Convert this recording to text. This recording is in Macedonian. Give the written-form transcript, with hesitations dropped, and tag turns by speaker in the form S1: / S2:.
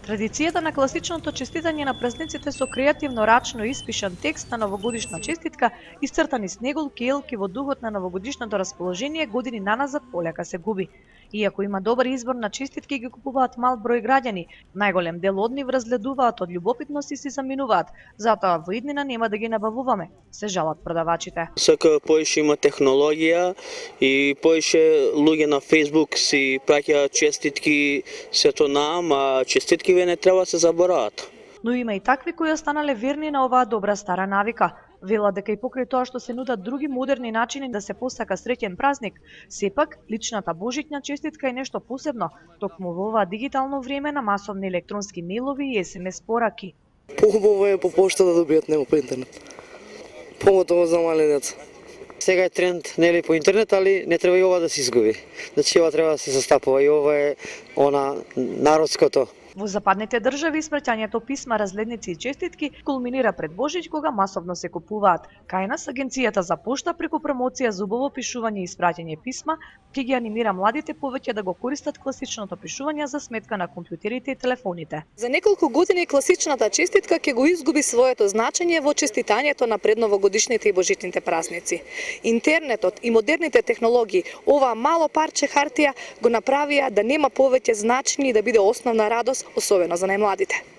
S1: Традицијата на класичното честитање на празниците со креативно рачно испишан текст на новогодишна честитка, исцртани снеголки и елки во духот на новогодишното расположение, години наназад полека се губи. Иако има добар избор на честитки, ги купуваат мал број граѓани, најголем дел од нив разгледуваат од љубопитност и си заминуваат, затоа во иднина нема да ги набавуваме, се жалат продавачите.
S2: Сака поише има технологија и поише луѓе на Facebook си праќаат честитки сето нам, а честитки не треба да се заборават.
S1: Но има и такви кои останале верни на оваа добра стара навика. Велат дека и покрај тоа што се нудат други модерни начини да се посака среќен празник, сепак личната божитна честитка е нешто посебно, токму во оваа дигитално време на масовни електронски мејлови и SMS пораки.
S3: Похубаво е по пошта да добијат него по интернет. Поготово за мали деца.
S4: Сега е тренд нели по интернет, али не треба и ова да се изгуби. Значи ова треба да се застапува и ова е народското.
S1: Во западните држави испраќањето писма, разгледници и честитки кулминира пред Божич, кога масовно се купуваат. Кај нас Агенцијата за пошта преку промоција за убаво пишување и испраќање писма ќе ги анимира младите повеќе да го користат класичното пишување за сметка на компјутерите и телефоните.
S5: За неколку години класичната честитка ќе го изгуби своето значење во честитањето на предновогодишните и божитните празници. Интернетот и модерните технологии оваа мало парче хартија го направија да нема повеќе значење и да биде основна радост, особено за најмладите.